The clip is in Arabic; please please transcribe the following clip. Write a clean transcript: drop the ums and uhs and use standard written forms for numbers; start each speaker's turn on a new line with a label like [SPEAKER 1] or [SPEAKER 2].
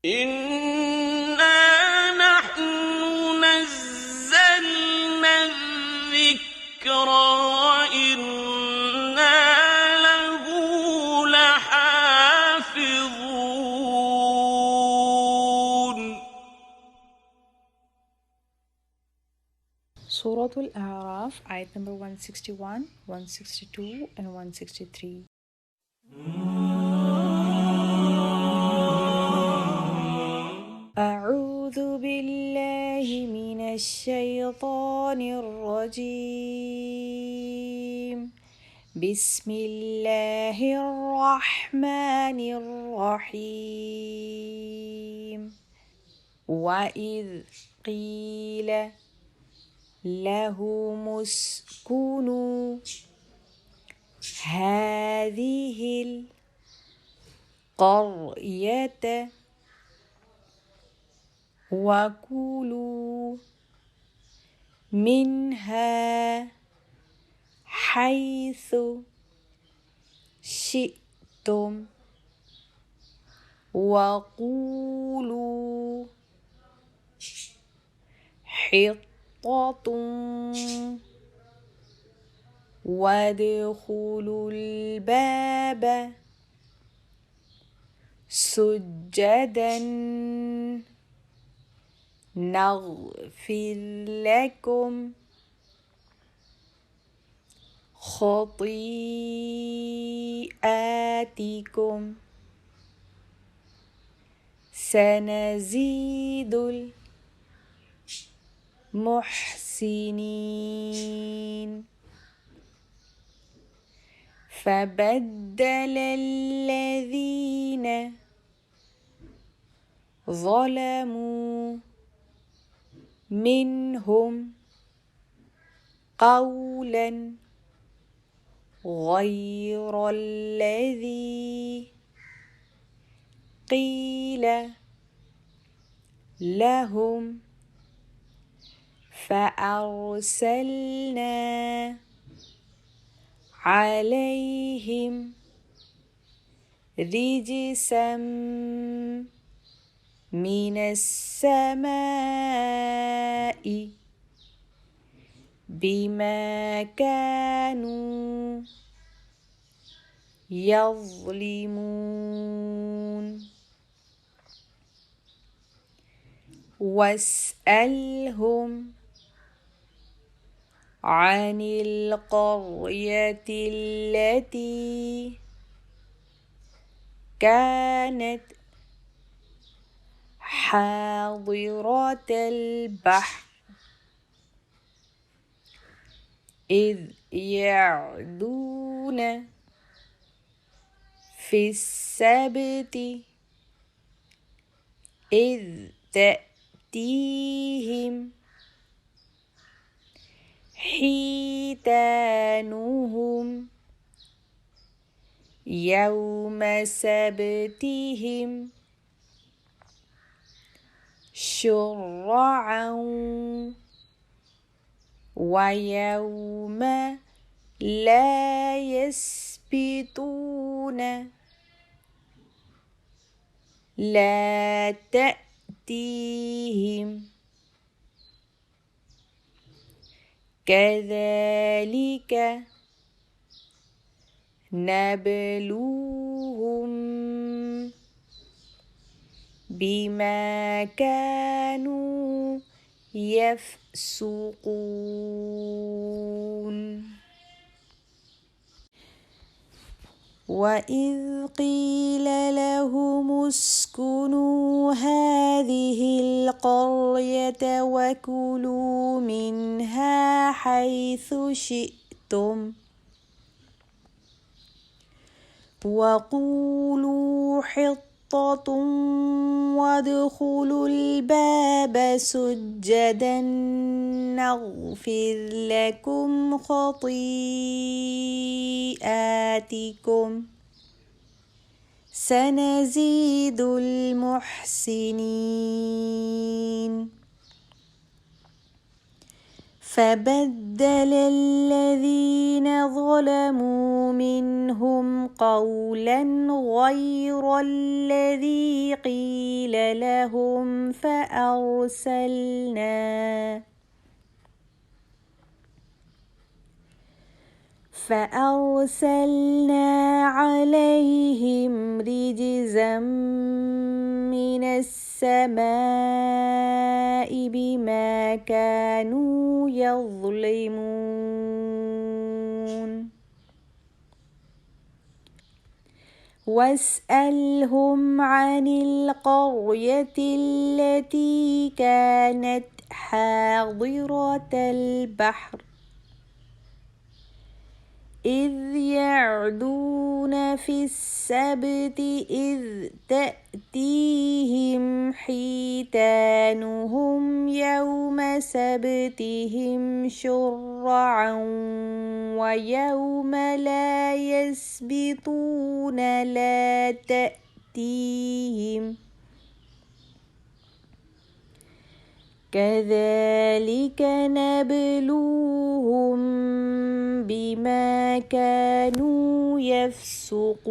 [SPEAKER 1] إِنَّا نَحْنُ نَزَّلْنَا الذِّكْرَ وَإِنَّا لَهُ لَحَافِظُونَ.
[SPEAKER 2] Surah Al-A'raf, ayat number 161, 162, and 163. أعوذ بالله من الشيطان الرجيم. بسم الله الرحمن الرحيم. وإذ قيل لهم اسكنوا هذه القرية وكلوا منها حيث شئتم وقولوا حطة وادخلوا الباب سجدا نغفر لكم خطيئاتكم سنزيد المحسنين. فبدل الذين ظلموا منهم قولا غير الذي قيل لهم فأرسلنا عليهم رجسا من السماء بما كانوا يظلمون. واسألهم عن القرية التي كانت حاضرة البحر إذ يعدون في السبت إذ تأتيهم حيتانهم يوم سبتهم شرعا ويوم لا يسبتون لا تأتيهم كذلك نبلوهم بما كانوا يفسقون. وإذ قيل لهم اسكنوا هذه القرية وكلوا منها حيث شئتم وقولوا حطة وادخلوا الباب سجدا نغفر لكم خطيئاتكم سنزيد المحسنين. فبدل الذين ظلموا منهم قولا غير الذي قيل لهم فأرسلنا عليهم رجزا من السماء بما كانوا يظلمون واسألهم عن القرية التي كانت حاضرة البحر إذ يعدون في السبت إذ تأتيهم حيتانهم يوم سبتهم شرعا ويوم لا يسبتون لا تأتيهم كذلك نبلوهم بما كانوا يفسقون